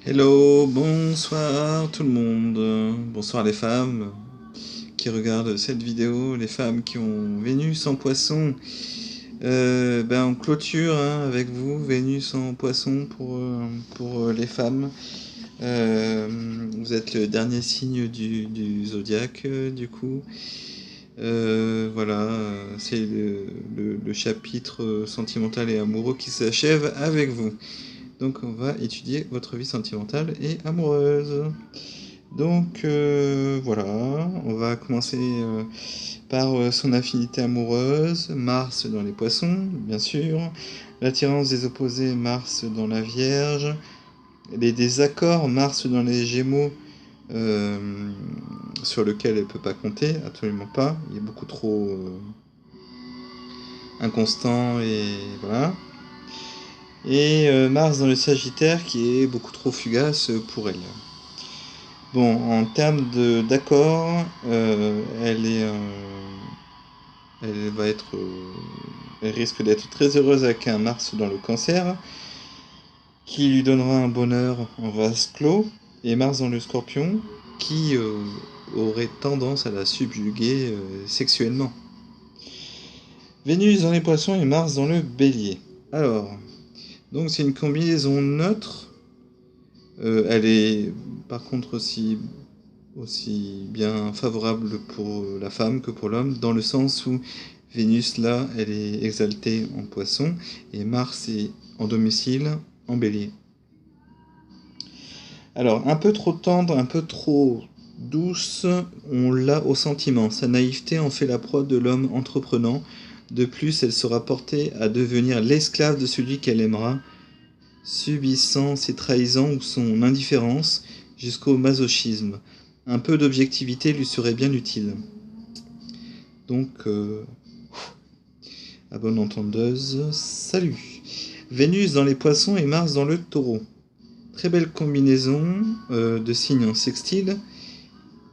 Hello, bonsoir tout le monde. Bonsoir les femmes qui regardent cette vidéo, les femmes qui ont Vénus en poisson. On clôture avec vous Vénus en poisson pour les femmes. Vous êtes le dernier signe du zodiaque du coup. C'est le chapitre sentimental et amoureux qui s'achève avec vous. Donc on va étudier votre vie sentimentale et amoureuse. Donc voilà, on va commencer par son affinité amoureuse, Mars dans les poissons, bien sûr, l'attirance des opposés, Mars dans la Vierge, les désaccords, Mars dans les Gémeaux, euh, sur lequel elle ne peut pas compter, absolument pas, il est beaucoup trop inconstant et voilà. Et Mars dans le Sagittaire qui est beaucoup trop fugace pour elle. Bon, en termes d'accord, elle va être, elle risque d'être très heureuse avec un Mars dans le Cancer, qui lui donnera un bonheur en vase clos, et Mars dans le Scorpion, qui aurait tendance à la subjuguer sexuellement. Vénus dans les Poissons et Mars dans le Bélier. Alors, donc c'est une combinaison neutre. Elle est par contre aussi bien favorable pour la femme que pour l'homme, dans le sens où Vénus, là, elle est exaltée en poisson, et Mars est en domicile en bélier. Alors, un peu trop tendre, un peu trop douce, on l'a au sentiment. Sa naïveté en fait la proie de l'homme entreprenant. De plus, elle sera portée à devenir l'esclave de celui qu'elle aimera, subissant ses trahisons ou son indifférence jusqu'au masochisme. Un peu d'objectivité lui serait bien utile. Donc, à bonne entendeuse, salut. Vénus dans les poissons et Mars dans le taureau. Très belle combinaison de signes en sextile.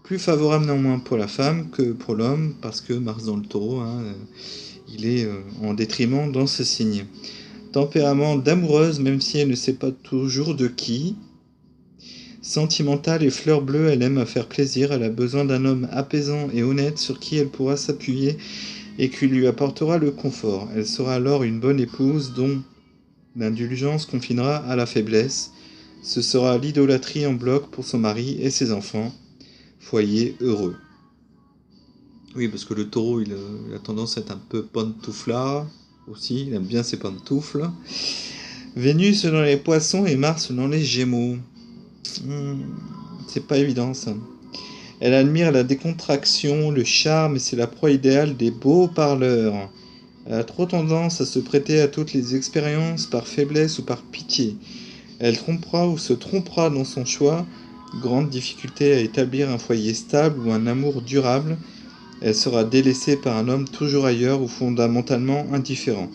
Plus favorable néanmoins pour la femme que pour l'homme, parce que Mars dans le taureau, il est en détriment dans ce signe. Tempérament d'amoureuse, même si elle ne sait pas toujours de qui. Sentimentale et fleur bleue, elle aime à faire plaisir, elle a besoin d'un homme apaisant et honnête sur qui elle pourra s'appuyer et qui lui apportera le confort. Elle sera alors une bonne épouse dont l'indulgence confinera à la faiblesse. Ce sera l'idolâtrie en bloc pour son mari et ses enfants. Foyer heureux. Oui, parce que le taureau, il a tendance à être un peu pantouflard aussi, il aime bien ses pantoufles. Vénus dans les poissons et Mars dans les gémeaux. C'est pas évident ça. Elle admire la décontraction, le charme et c'est la proie idéale des beaux parleurs. Elle a trop tendance à se prêter à toutes les expériences par faiblesse ou par pitié. Elle trompera ou se trompera dans son choix. Grande difficulté à établir un foyer stable ou un amour durable. Elle sera délaissée par un homme toujours ailleurs ou fondamentalement indifférent.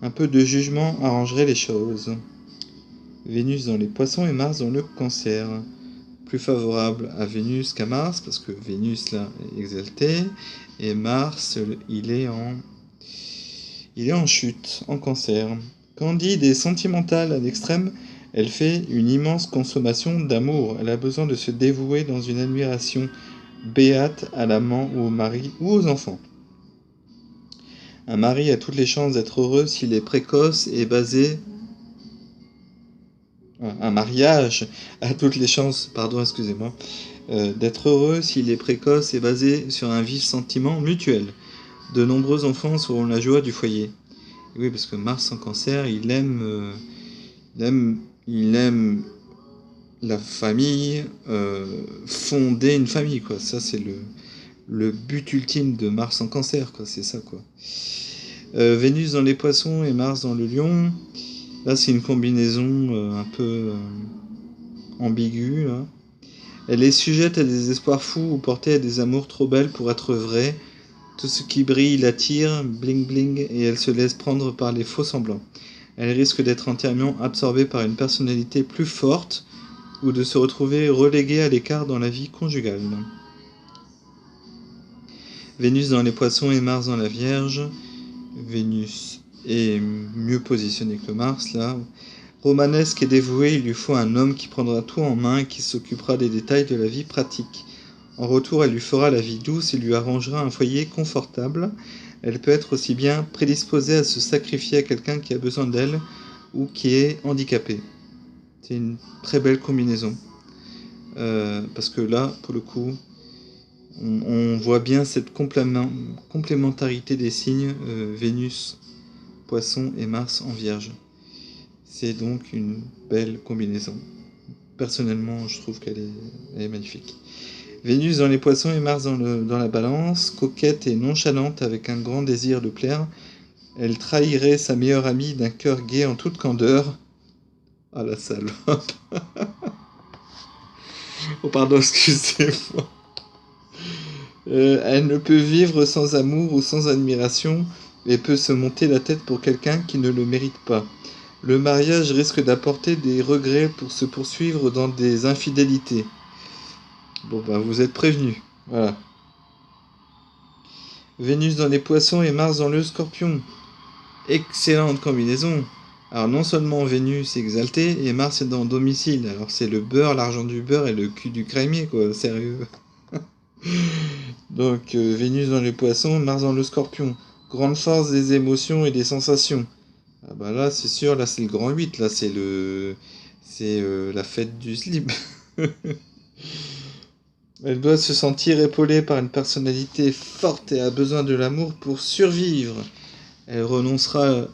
Un peu de jugement arrangerait les choses. Vénus dans les poissons et Mars dans le cancer. Plus favorable à Vénus qu'à Mars, parce que Vénus là est exaltée, et Mars il est en chute, en cancer. Candide et sentimentale à l'extrême, elle fait une immense consommation d'amour. Elle a besoin de se dévouer dans une admiration béate à l'amant ou au mari ou aux enfants. Un mari a toutes les chances d'être heureux s'il est précoce et basé. Un mariage a toutes les chances, pardon, excusez-moi, d'être heureux s'il est précoce et basé sur un vif sentiment mutuel. De nombreux enfants seront la joie du foyer. Et oui, parce que Mars en cancer, il aime la famille, fonder une famille, quoi. Ça, c'est le but ultime de Mars en cancer, quoi. C'est ça, quoi. Vénus dans les poissons et Mars dans le lion. Là, c'est une combinaison un peu ambiguë. Là. Elle est sujette à des espoirs fous ou portée à des amours trop belles pour être vraies. Tout ce qui brille l'attire, bling bling, et elle se laisse prendre par les faux semblants. Elle risque d'être entièrement absorbée par une personnalité plus forte ou de se retrouver reléguée à l'écart dans la vie conjugale. Vénus dans les poissons et Mars dans la Vierge. Vénus est mieux positionnée que Mars là. Romanesque et dévoué, il lui faut un homme qui prendra tout en main et qui s'occupera des détails de la vie pratique. En retour, elle lui fera la vie douce et lui arrangera un foyer confortable. Elle peut être aussi bien prédisposée à se sacrifier à quelqu'un qui a besoin d'elle ou qui est handicapé. C'est une très belle combinaison. Parce que là, pour le coup, on voit bien cette complémentarité des signes Vénus, Poisson et Mars en Vierge. C'est donc une belle combinaison. Personnellement, je trouve qu'elle est magnifique. Vénus dans les Poissons et Mars dans la Balance, coquette et nonchalante avec un grand désir de plaire, elle trahirait sa meilleure amie d'un cœur gai en toute candeur. Ah la salope. Oh pardon, excusez-moi. Elle ne peut vivre sans amour ou sans admiration et peut se monter la tête pour quelqu'un qui ne le mérite pas. Le mariage risque d'apporter des regrets pour se poursuivre dans des infidélités. Bon bah vous êtes prévenus. Voilà. Vénus dans les Poissons et Mars dans le Scorpion. Excellente combinaison. Alors non seulement Vénus est exaltée et Mars est dans domicile. Alors c'est le beurre, l'argent du beurre et le cul du crémier quoi, sérieux. Donc Vénus dans les Poissons, Mars dans le Scorpion. Grande force des émotions et des sensations. Ah bah là c'est sûr, là c'est le grand 8, là c'est la fête du slip. Elle doit se sentir épaulée par une personnalité forte et a besoin de l'amour pour survivre. Elle renoncera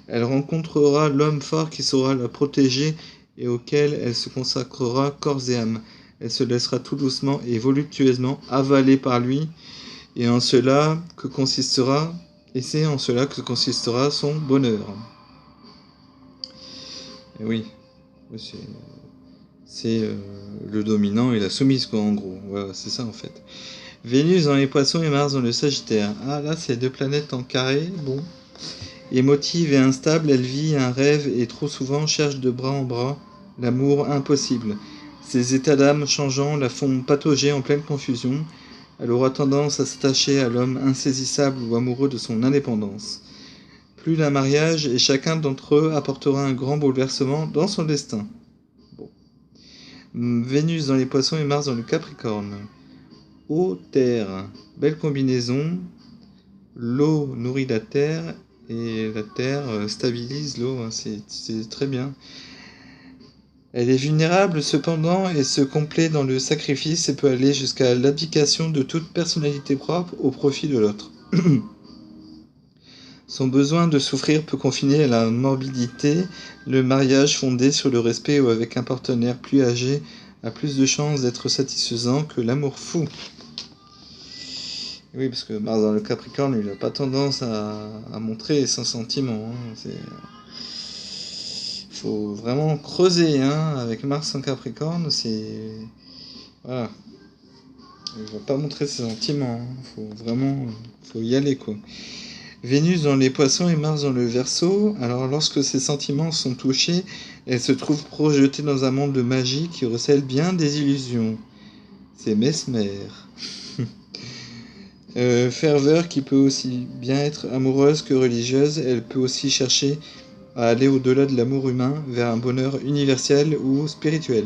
elle rencontrera l'homme fort qui saura la protéger et auquel elle se consacrera corps et âme. Elle se laissera tout doucement et voluptueusement avaler par lui, et c'est en cela que consistera son bonheur. Et oui, c'est le dominant et la soumise, quoi, en gros. Voilà, c'est ça en fait. Vénus dans les Poissons et Mars dans le Sagittaire. Ah là, c'est deux planètes en carré, bon. Émotive et instable, elle vit un rêve et trop souvent cherche de bras en bras l'amour impossible. Ses états d'âme changeants la font patauger en pleine confusion. Elle aura tendance à s'attacher à l'homme insaisissable ou amoureux de son indépendance. Plus d'un mariage et chacun d'entre eux apportera un grand bouleversement dans son destin. Bon. Vénus dans les Poissons et Mars dans le Capricorne. Eau, terre, belle combinaison. L'eau nourrit la terre et la terre stabilise l'eau, hein, c'est très bien. Elle est vulnérable cependant et se complaît dans le sacrifice et peut aller jusqu'à l'abdication de toute personnalité propre au profit de l'autre. Son besoin de souffrir peut confiner à la morbidité. Le mariage fondé sur le respect ou avec un partenaire plus âgé a plus de chances d'être satisfaisant que l'amour fou. Oui, parce que Mars dans le Capricorne, il n'a pas tendance à montrer ses sentiments. Hein. Faut vraiment creuser, hein. Avec Mars en Capricorne, c'est... Voilà. Il ne va pas montrer ses sentiments. Hein. Faut y aller, quoi. Vénus dans les Poissons et Mars dans le Verseau. Alors, lorsque ses sentiments sont touchés, elle se trouve projetée dans un monde de magie qui recèle bien des illusions. C'est Mesmer. Ferveur qui peut aussi bien être amoureuse que religieuse, elle peut aussi chercher à aller au-delà de l'amour humain vers un bonheur universel ou spirituel.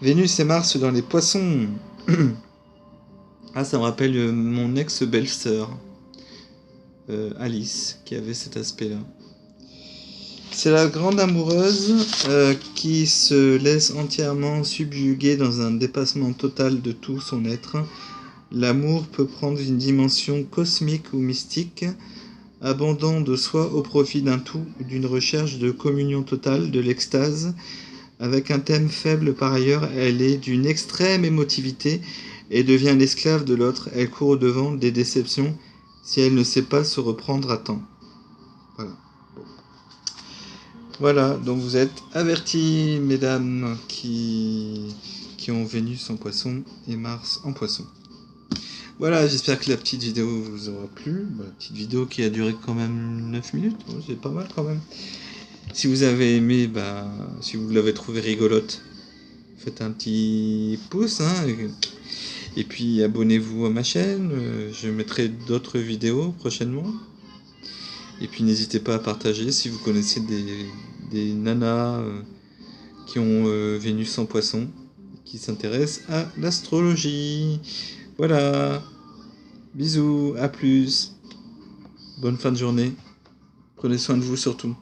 Vénus et Mars dans les Poissons. Ah, ça me rappelle mon ex-belle-sœur, Alice, qui avait cet aspect-là. C'est la grande amoureuse qui se laisse entièrement subjuguer dans un dépassement total de tout son être. L'amour peut prendre une dimension cosmique ou mystique, abandon de soi au profit d'un tout ou d'une recherche de communion totale, de l'extase. Avec un thème faible par ailleurs, elle est d'une extrême émotivité et devient l'esclave de l'autre. Elle court au-devant des déceptions si elle ne sait pas se reprendre à temps. Voilà. Voilà, donc vous êtes avertis, mesdames, qui ont Vénus en Poisson et Mars en Poisson. Voilà, j'espère que la petite vidéo vous aura plu. La petite vidéo qui a duré quand même 9 minutes, c'est pas mal quand même. Si vous avez aimé, si vous l'avez trouvé rigolote, faites un petit pouce, hein, et puis abonnez-vous à ma chaîne, je mettrai d'autres vidéos prochainement. Et puis n'hésitez pas à partager si vous connaissez des nanas qui ont Vénus en poisson, qui s'intéressent à l'astrologie. Voilà. Bisous, à plus. Bonne fin de journée. Prenez soin de vous surtout.